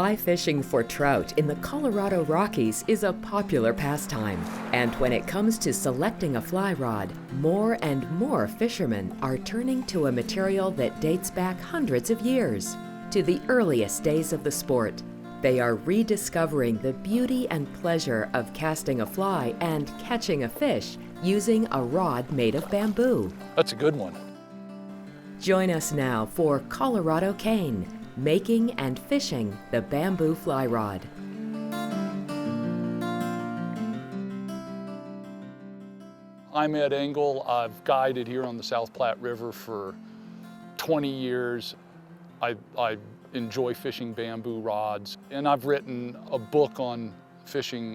Fly fishing for trout in the Colorado Rockies is a popular pastime. And when it comes to selecting a fly rod, more and more fishermen are turning to a material that dates back hundreds of years, to the earliest days of the sport. They are rediscovering the beauty and pleasure of casting a fly and catching a fish using a rod made of bamboo. That's a good one. Join us now for Colorado Cane, making and fishing the bamboo fly rod. I'm Ed Engel. I've guided here on the South Platte River for 20 years. I enjoy fishing bamboo rods, and I've written a book on fishing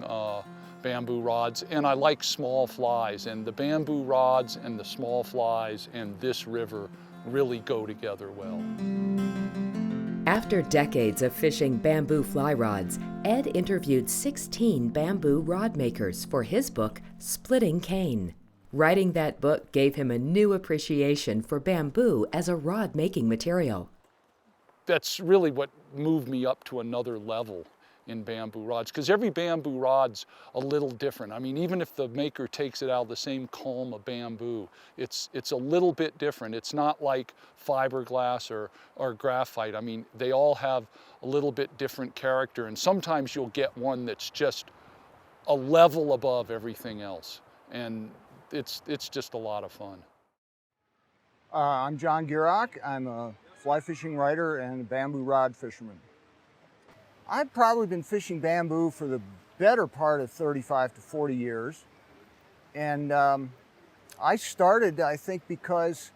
bamboo rods, and I like small flies, and the bamboo rods and the small flies and this river really go together well. After decades of fishing bamboo fly rods, Ed interviewed 16 bamboo rod makers for his book, Splitting Cane. Writing that book gave him a new appreciation for bamboo as a rod-making material. That's really what moved me up to another level in bamboo rods, because every bamboo rod's a little different. I mean, even if the maker takes it out of the same culm of bamboo, it's a little bit different. It's not like fiberglass or graphite. I mean, they all have a little bit different character, and sometimes you'll get one that's just a level above everything else, and it's just a lot of fun. I'm John Gierach. I'm a fly fishing writer and a bamboo rod fisherman. I've probably been fishing bamboo for the better part of 35 to 40 years. And I started, I think, because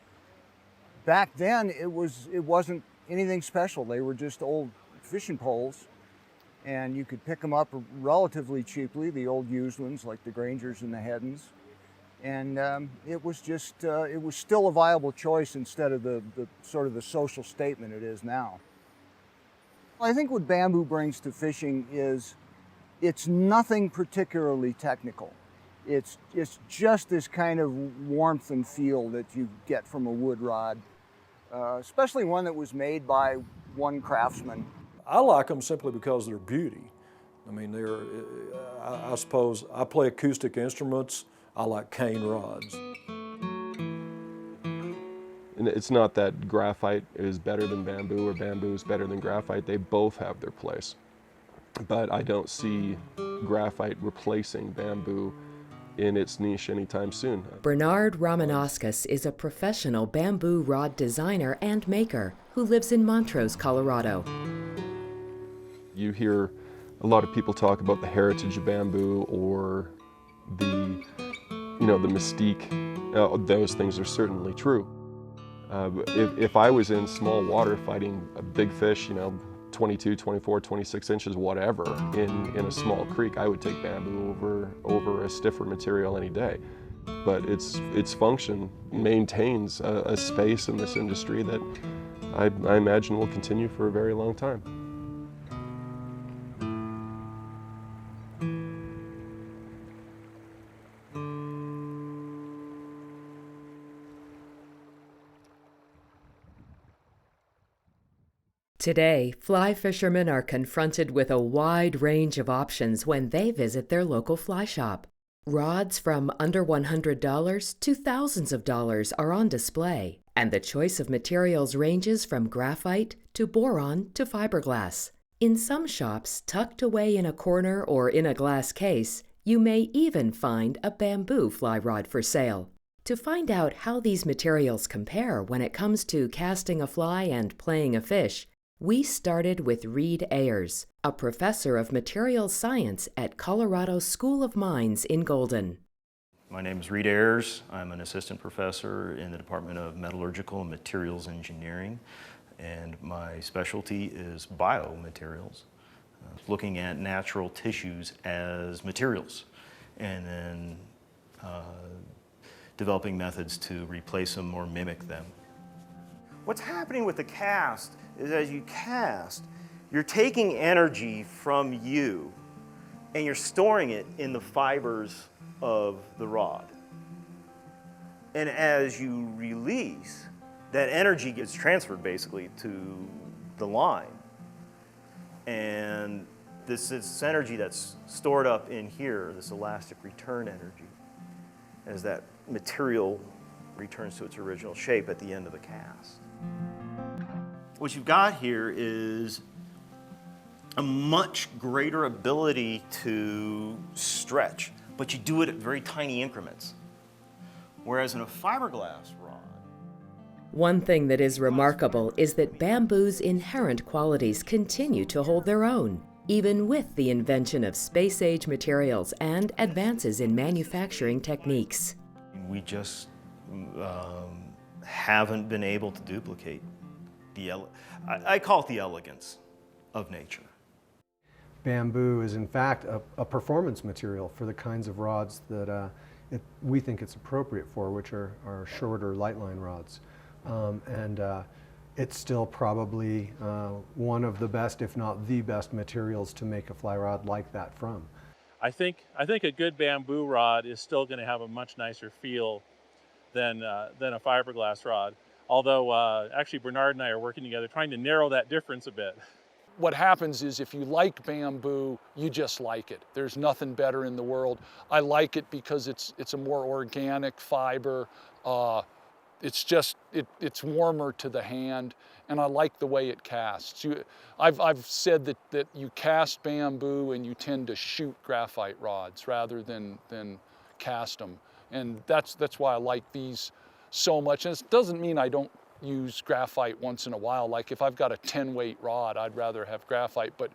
back then it wasn't anything special. They were just old fishing poles, and you could pick them up relatively cheaply, the old used ones like the Grangers and the Heddens. And it was just, it was still a viable choice instead of the sort of the social statement it is now. I think what bamboo brings to fishing is it's nothing particularly technical. It's just this kind of warmth and feel that you get from a wood rod, especially one that was made by one craftsman. I like them simply because of their beauty. I mean, I suppose I play acoustic instruments. I like cane rods. And it's not that graphite is better than bamboo or bamboo is better than graphite. They both have their place. But I don't see graphite replacing bamboo in its niche anytime soon. Bernard Ramanauskas is a professional bamboo rod designer and maker who lives in Montrose, Colorado. You hear a lot of people talk about the heritage of bamboo or the mystique. Those things are certainly true. If I was in small water fighting a big fish, 22, 24, 26 inches, whatever, in a small creek, I would take bamboo over a stiffer material any day. But its function maintains a space in this industry that I imagine will continue for a very long time. Today, fly fishermen are confronted with a wide range of options when they visit their local fly shop. Rods from under $100 to thousands of dollars are on display, and the choice of materials ranges from graphite to boron to fiberglass. In some shops, tucked away in a corner or in a glass case, you may even find a bamboo fly rod for sale. To find out how these materials compare when it comes to casting a fly and playing a fish, we started with Reed Ayers, a professor of materials science at Colorado School of Mines in Golden. My name is Reed Ayers. I'm an assistant professor in the Department of Metallurgical and Materials Engineering, and my specialty is biomaterials, looking at natural tissues as materials, and then developing methods to replace them or mimic them. What's happening with the cast is as you cast, you're taking energy from you and you're storing it in the fibers of the rod. And as you release, that energy gets transferred basically to the line. And this is energy that's stored up in here, this elastic return energy, as that material returns to its original shape at the end of the cast. What you've got here is a much greater ability to stretch, but you do it at very tiny increments. Whereas in a fiberglass rod, One thing that is remarkable is that bamboo's inherent qualities continue to hold their own, even with the invention of space-age materials and advances in manufacturing techniques. we just haven't been able to duplicate I call it the elegance of nature. Bamboo is in fact a performance material for the kinds of rods that we think it's appropriate for, which are shorter light line rods. It's still probably one of the best, if not the best, materials to make a fly rod like that from. I think a good bamboo rod is still going to have a much nicer feel than a fiberglass rod. Although actually Bernard and I are working together trying to narrow that difference a bit. What happens is if you like bamboo, you just like it. There's nothing better in the world. I like it because it's a more organic fiber. It's warmer to the hand, and I like the way it casts. I've said that you cast bamboo and you tend to shoot graphite rods rather than cast them, and that's why I like these so much. And it doesn't mean I don't use graphite once in a while. Like if I've got a 10-weight rod, I'd rather have graphite, but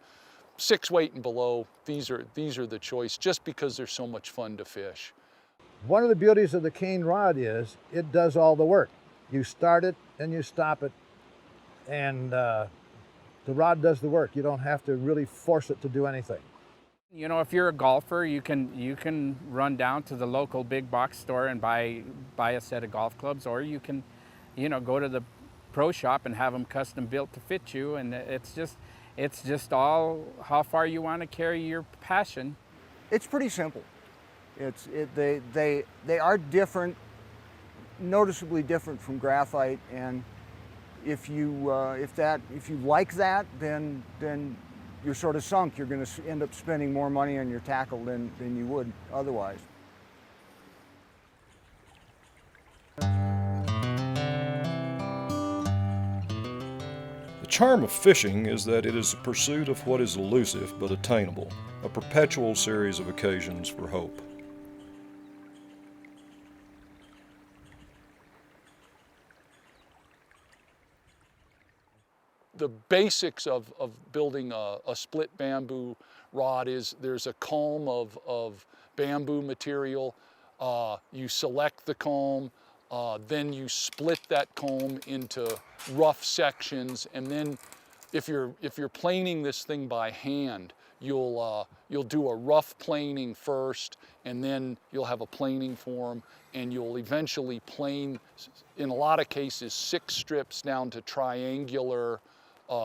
6-weight and below, these are the choice, just because they're so much fun to fish. One of the beauties of the cane rod is it does all the work. You start it and you stop it, and the rod does the work. You don't have to really force it to do anything. You know, if you're a golfer, you can run down to the local big box store and buy a set of golf clubs, or you can, go to the pro shop and have them custom built to fit you. And it's just all how far you want to carry your passion. It's pretty simple. They are different, noticeably different from graphite, and if you like that, then you're sort of sunk. You're going to end up spending more money on your tackle than you would otherwise. The charm of fishing is that it is a pursuit of what is elusive but attainable, a perpetual series of occasions for hope. The basics of building a split bamboo rod is there's a comb of bamboo material. You select the comb, then you split that comb into rough sections, and then if you're planing this thing by hand, you'll do a rough planing first, and then you'll have a planing form, and you'll eventually plane, in a lot of cases, 6 strips down to triangular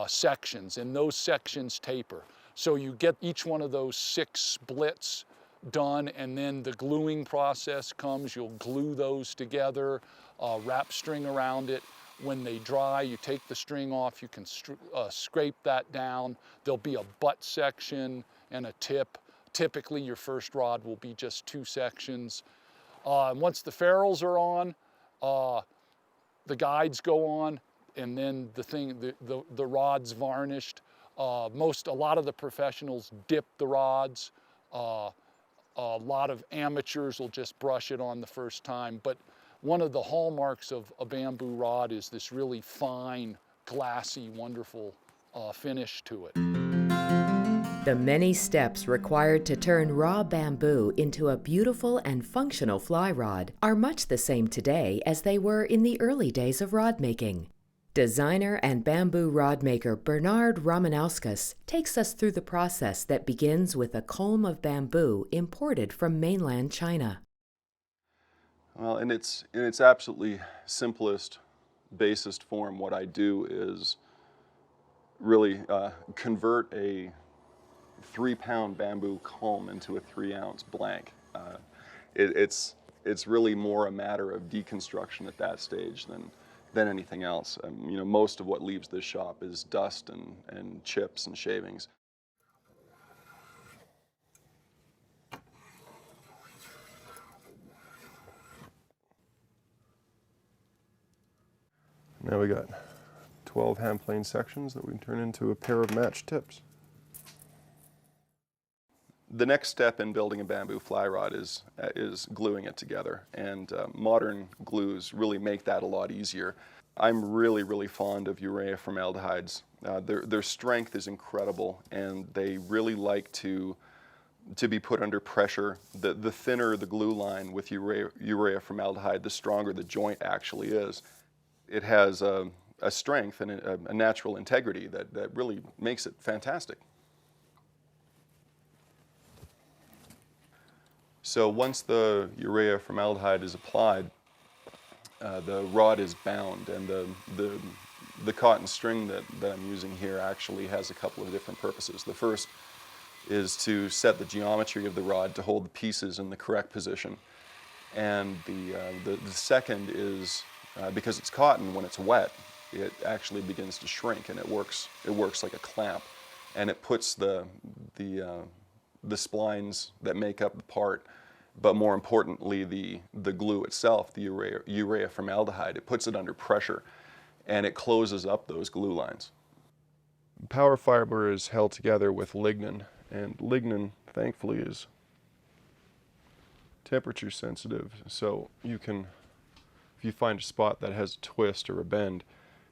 sections, and those sections taper. So you get each one of those 6 splits done, and then the gluing process comes. You'll glue those together, wrap string around it. When they dry, you take the string off, you can scrape that down. There'll be a butt section and a tip. Typically your first rod will be just 2 sections. Once the ferrules are on, the guides go on, and then the rod's varnished. A lot of the professionals dip the rods. A lot of amateurs will just brush it on the first time. But one of the hallmarks of a bamboo rod is this really fine, glassy, wonderful finish to it. The many steps required to turn raw bamboo into a beautiful and functional fly rod are much the same today as they were in the early days of rod making. Designer and bamboo rod maker Bernard Ramanauskas takes us through the process that begins with a comb of bamboo imported from mainland China. Well, in its absolutely simplest, basest form, what I do is really convert a 3-pound bamboo comb into a 3-ounce blank. It's really more a matter of deconstruction at that stage than anything else. Most of what leaves this shop is dust and chips and shavings. we got 12 hand plane sections that we can turn into a pair of matched tips. The next step in building a bamboo fly rod is gluing it together, and modern glues really make that a lot easier. I'm really fond of urea formaldehydes. Their strength is incredible, and they really like to be put under pressure. The thinner the glue line with urea formaldehyde, the stronger the joint actually is. It has a strength and a natural integrity that really makes it fantastic. So once the urea formaldehyde is applied, the rod is bound, and the cotton string that I'm using here actually has a couple of different purposes. The first is to set the geometry of the rod to hold the pieces in the correct position. And the second is, because it's cotton, when it's wet, it actually begins to shrink, and it works like a clamp. And it puts the splines that make up the part, but more importantly, the glue itself, the urea formaldehyde, it puts it under pressure, and it closes up those glue lines. Power fiber is held together with lignin, and lignin, thankfully, is temperature sensitive, so you can, if you find a spot that has a twist or a bend,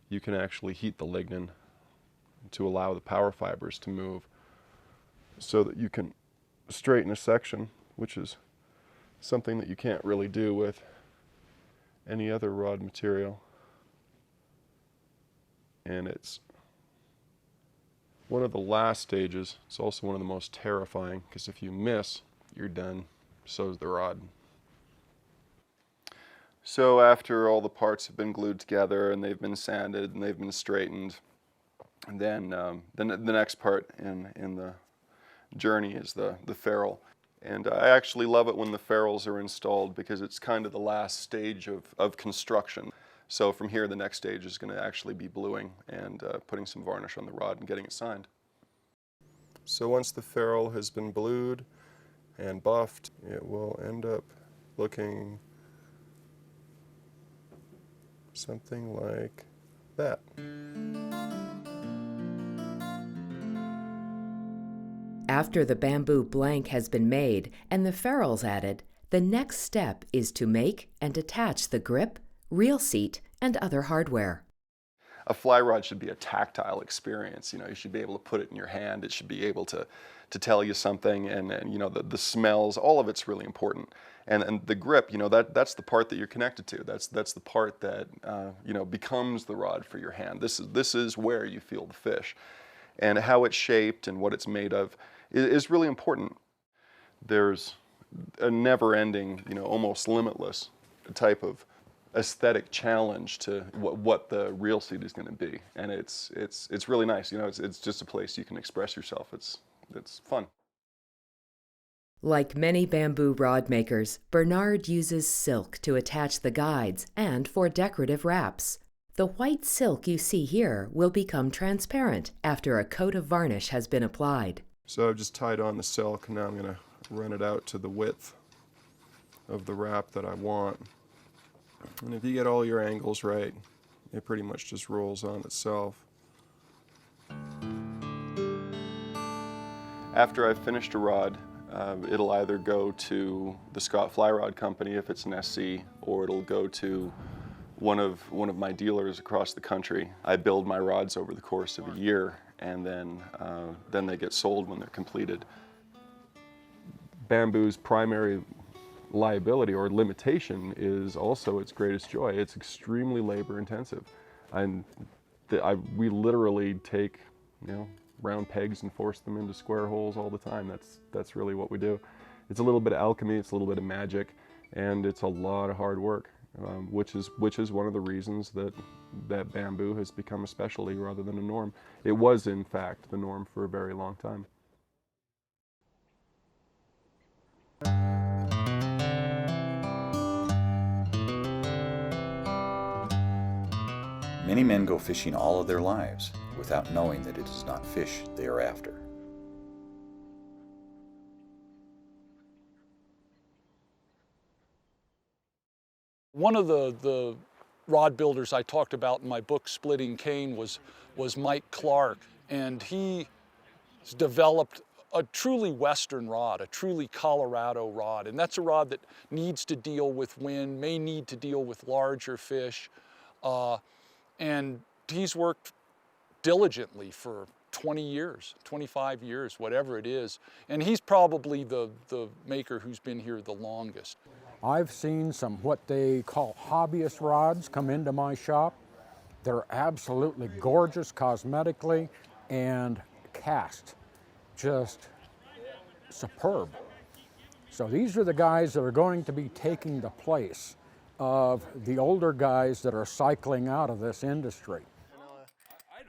you can actually heat the lignin to allow the power fibers to move so that you can straighten a section, which is something that you can't really do with any other rod material. And it's one of the last stages. It's also one of the most terrifying, because if you miss, you're done. So is the rod. So after all the parts have been glued together and they've been sanded and they've been straightened, and then the next part in the journey is the ferrule. And I actually love it when the ferrules are installed, because it's kind of the last stage of construction. So from here, the next stage is going to actually be bluing and putting some varnish on the rod and getting it signed. So once the ferrule has been blued and buffed, it will end up looking something like that. After the bamboo blank has been made and the ferrules added, the next step is to make and attach the grip, reel seat, and other hardware. A fly rod should be a tactile experience. You should be able to put it in your hand. It should be able to tell you something, and the smells, all of it's really important. And the grip, that's the part that you're connected to. That's the part that becomes the rod for your hand. This is where you feel the fish, and how it's shaped and what it's made of is really important. There's a never-ending, almost limitless type of aesthetic challenge to what the reel seat is going to be, and it's really nice. It's just a place you can express yourself. It's fun. Like many bamboo rod makers, Bernard uses silk to attach the guides and for decorative wraps. The white silk you see here will become transparent after a coat of varnish has been applied. So I've just tied on the silk, and now I'm going to run it out to the width of the wrap that I want. And if you get all your angles right, it pretty much just rolls on itself. After I've finished a rod, it'll either go to the Scott Fly Rod Company if it's an SC, or it'll go to one of my dealers across the country. I build my rods over the course of a year, and then they get sold when they're completed. Bamboo's primary liability or limitation is also its greatest joy. It's extremely labor intensive, and we literally take round pegs and force them into square holes all the time. That's really what we do. It's a little bit of alchemy, it's a little bit of magic, and it's a lot of hard work, which is one of the reasons that bamboo has become a specialty rather than a norm. It was in fact the norm for a very long time. Many men go fishing all of their lives without knowing that it is not fish they are after. One of the rod builders I talked about in my book, Splitting Cane, was Mike Clark. And he's developed a truly Western rod, a truly Colorado rod. And that's a rod that needs to deal with wind, may need to deal with larger fish. And he's worked diligently for 20 years, 25 years, whatever it is. And he's probably the maker who's been here the longest. I've seen some what they call hobbyist rods come into my shop. They're absolutely gorgeous cosmetically and cast just superb. So these are the guys that are going to be taking the place of the older guys that are cycling out of this industry.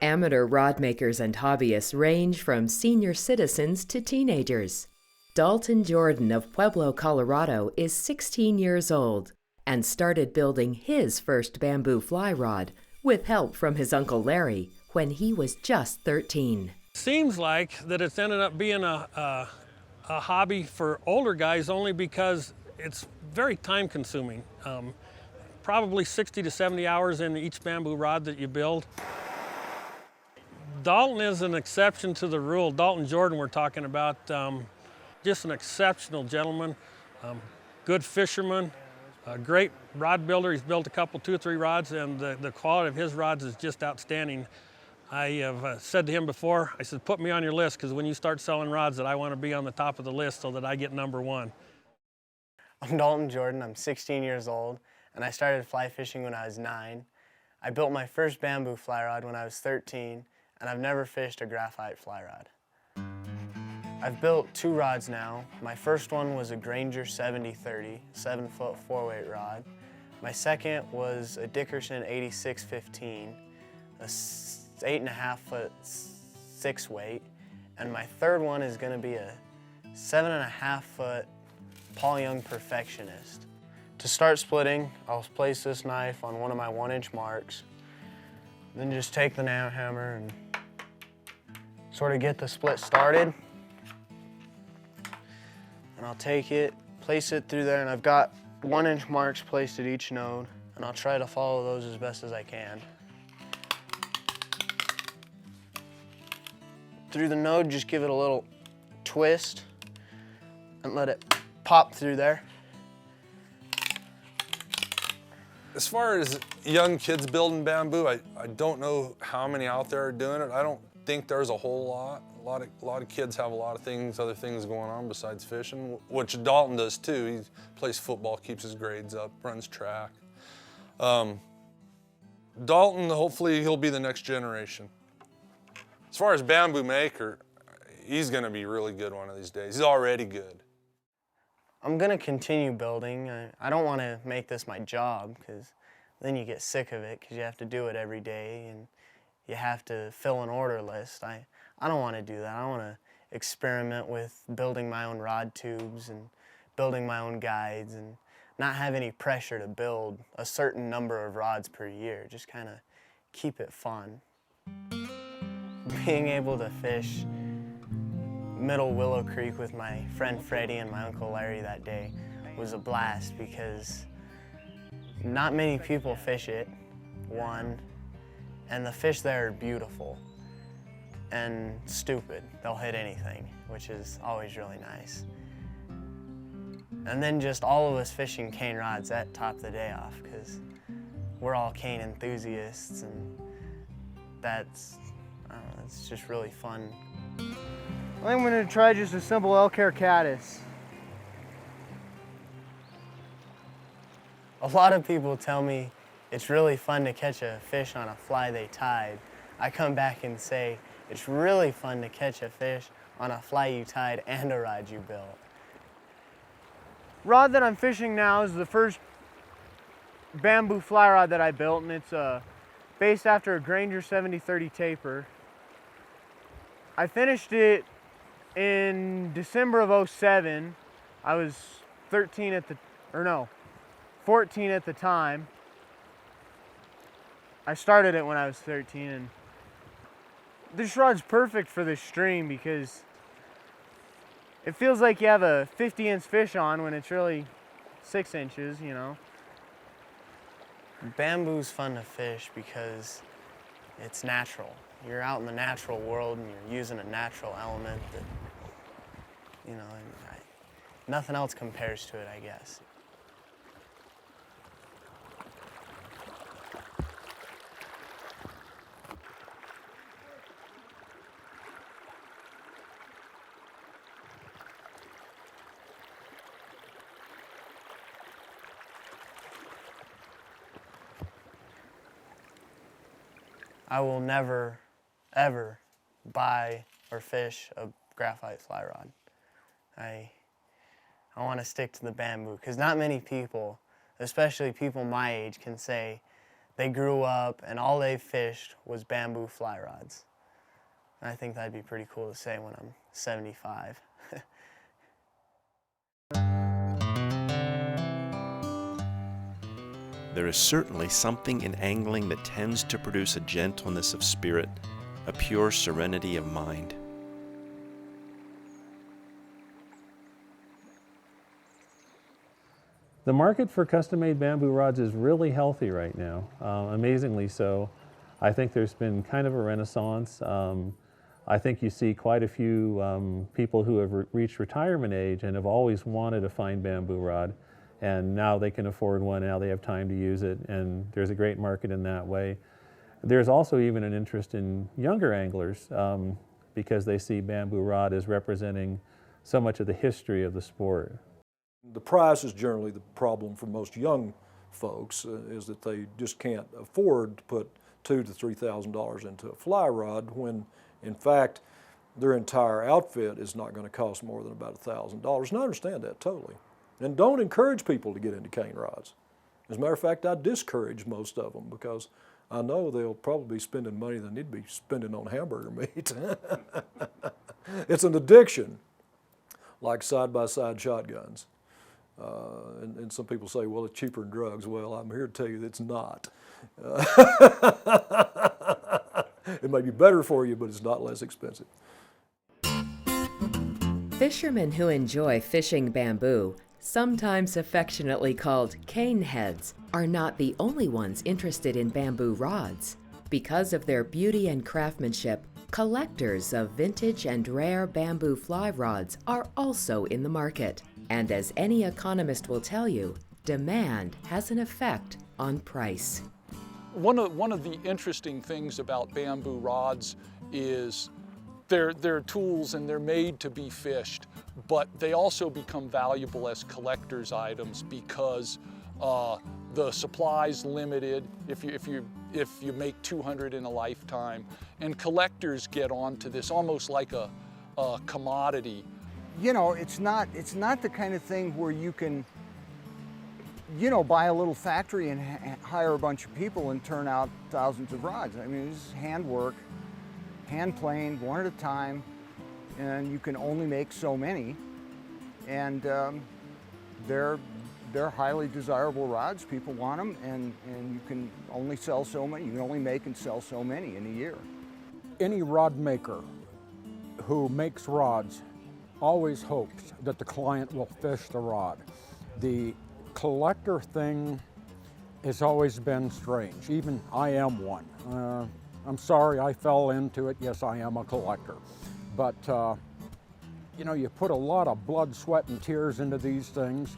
Amateur rod makers and hobbyists range from senior citizens to teenagers. Dalton Jordan of Pueblo, Colorado is 16 years old and started building his first bamboo fly rod with help from his Uncle Larry when he was just 13. Seems like that it's ended up being a hobby for older guys only because it's very time consuming. Probably 60 to 70 hours in each bamboo rod that you build. Dalton is an exception to the rule. Dalton Jordan we're talking about, just an exceptional gentleman, good fisherman, a great rod builder. He's built a couple, 2 or 3 rods, and the quality of his rods is just outstanding. I have said to him before, I said, put me on your list, because when you start selling rods, that I want to be on the top of the list so that I get #1. I'm Dalton Jordan, I'm 16 years old, and I started fly fishing when I was 9. I built my first bamboo fly rod when I was 13, and I've never fished a graphite fly rod. I've built 2 rods now. My first one was a Granger 70-30, 7-foot 4-weight rod. My second was a Dickerson 86-15, a 8.5-foot 6-weight, and my third one is going to be a 7.5-foot Paul Young Perfectionist. To start splitting, I'll place this knife on one of my 1-inch marks, then just take the nail hammer and sort of get the split started. And I'll take it, place it through there, and I've got 1-inch marks placed at each node, and I'll try to follow those as best as I can. Through the node, just give it a little twist and let it pop through there. As far as young kids building bamboo, I don't know how many out there are doing it. I don't think there's a whole lot. A lot of kids have a lot of things, other things going on besides fishing, which Dalton does too. He plays football, keeps his grades up, runs track. Dalton, hopefully he'll be the next generation. As far as bamboo maker, he's gonna be really good one of these days. He's already good. I'm gonna continue building. I don't wanna make this my job, because then you get sick of it, because you have to do it every day and you have to fill an order list. I don't wanna do that. I wanna experiment with building my own rod tubes and building my own guides and not have any pressure to build a certain number of rods per year. Just kinda keep it fun. Being able to fish Middle Willow Creek with my friend Freddie and my Uncle Larry that day was a blast, because not many people fish it, one, and the fish there are beautiful and stupid. They'll hit anything, which is always really nice. And then just all of us fishing cane rods, that topped the day off, because we're all cane enthusiasts, and that's, I don't know, it's just really fun. I think I'm going to try just a simple elk hair caddis. A lot of people tell me it's really fun to catch a fish on a fly they tied. I come back and say it's really fun to catch a fish on a fly you tied and a rod you built. Rod that I'm fishing now is the first bamboo fly rod that I built, and it's based after a Granger 70-30 taper. I finished it in December of '07. I was 14 at the time. I started it when I was 13, and this rod's perfect for this stream because it feels like you have a 50-inch fish on when it's really 6 inches, you know. Bamboo's fun to fish because it's natural. You're out in the natural world and you're using a natural element that, you know, nothing else compares to it, I guess. I will never, ever buy or fish a graphite fly rod. I want to stick to the bamboo, because not many people, especially people my age, can say they grew up and all they fished was bamboo fly rods. And I think that'd be pretty cool to say when I'm 75. There is certainly something in angling that tends to produce a gentleness of spirit, a pure serenity of mind. The market for custom-made bamboo rods is really healthy right now, amazingly so. I think there's been kind of a renaissance. I think you see quite a few people who have reached retirement age and have always wanted a fine bamboo rod, and now they can afford one, now they have time to use it, and there's a great market in that way. There's also even an interest in younger anglers because they see bamboo rod as representing so much of the history of the sport. The price is generally the problem for most young folks, is that they just can't afford to put $2,000 to $3,000 into a fly rod when, in fact, their entire outfit is not going to cost more than about $1,000. And I understand that totally. And don't encourage people to get into cane rods. As a matter of fact, I discourage most of them because I know they'll probably be spending money they need to be spending on hamburger meat. It's an addiction, like side-by-side shotguns. And some people say, well, it's cheaper than drugs. Well, I'm here to tell you that it's not. It may be better for you, but it's not less expensive. Fishermen who enjoy fishing bamboo, sometimes affectionately called cane heads, are not the only ones interested in bamboo rods. Because of their beauty and craftsmanship, collectors of vintage and rare bamboo fly rods are also in the market. And as any economist will tell you, demand has an effect on price. One of the interesting things about bamboo rods is they're tools and they're made to be fished, but they also become valuable as collector's items because the supply's limited if you make 200 in a lifetime, and collectors get onto this almost like a commodity. You know, it's not the kind of thing where you can, you know, buy a little factory and hire a bunch of people and turn out thousands of rods. I mean, this is handwork, hand planed, one at a time, and you can only make so many. And they're highly desirable rods. People want them, and you can only sell so many. You can only make and sell so many in a year. Any rod maker who makes rods always hopes that the client will fish the rod. The collector thing has always been strange. Even I am one. I'm sorry I fell into it. Yes, I am a collector. But you know, you put a lot of blood, sweat, and tears into these things,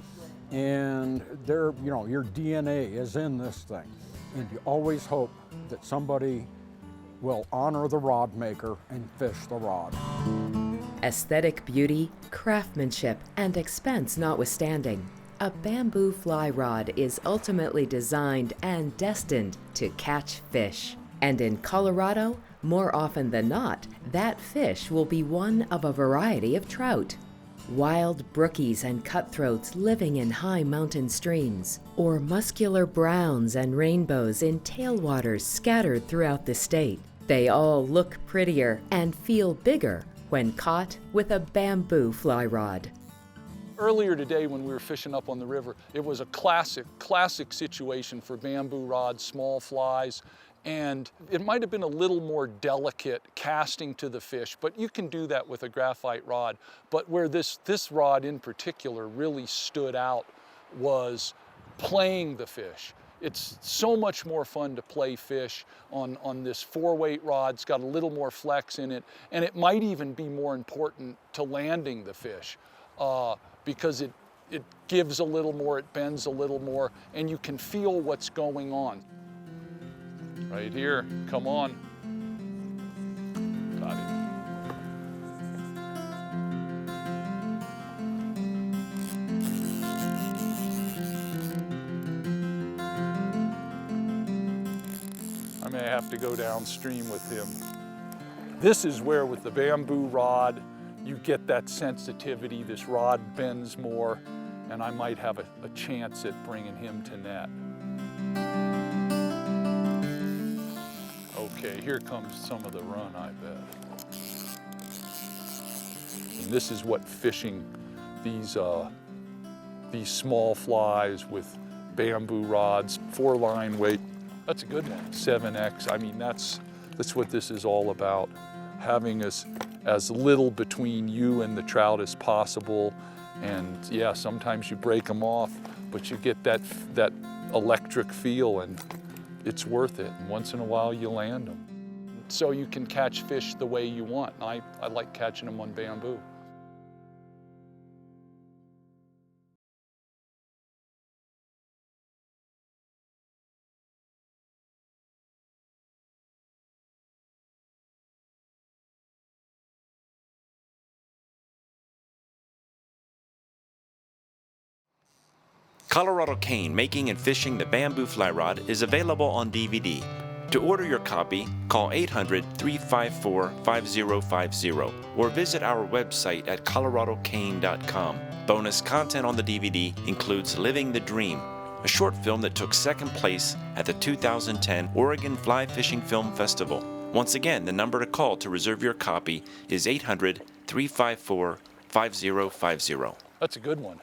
and you know, your DNA is in this thing. And you always hope that somebody will honor the rod maker and fish the rod. Aesthetic beauty, craftsmanship, and expense notwithstanding, a bamboo fly rod is ultimately designed and destined to catch fish. And in Colorado, more often than not, that fish will be one of a variety of trout. Wild brookies and cutthroats living in high mountain streams, or muscular browns and rainbows in tailwaters scattered throughout the state. They all look prettier and feel bigger when caught with a bamboo fly rod. Earlier today when we were fishing up on the river, it was a classic situation for bamboo rods, small flies, and it might have been a little more delicate casting to the fish, but you can do that with a graphite rod. But where this rod in particular really stood out was playing the fish. it's so much more fun to play fish on this 4-weight rod. It's got a little more flex in it, and it might even be more important to landing the fish because it gives a little more, it bends a little more, and you can feel what's going on. Right here, come on. Got it. I may have to go downstream with him. This is where with the bamboo rod, you get that sensitivity. This rod bends more, and I might have a chance at bringing him to net. Okay, here comes some of the run, I bet. And this is what fishing these small flies with bamboo rods, 4-line weight. That's a good one, 7X. I mean, that's what this is all about. Having as little between you and the trout as possible. And yeah, sometimes you break them off, but you get that electric feel, and it's worth it. And once in a while you land them. So you can catch fish the way you want. I like catching them on bamboo. Colorado Cane, Making and Fishing the Bamboo Fly Rod is available on DVD. To order your copy, call 800-354-5050 or visit our website at coloradocane.com. Bonus content on the DVD includes Living the Dream, a short film that took second place at the 2010 Oregon Fly Fishing Film Festival. Once again, the number to call to reserve your copy is 800-354-5050. That's a good one.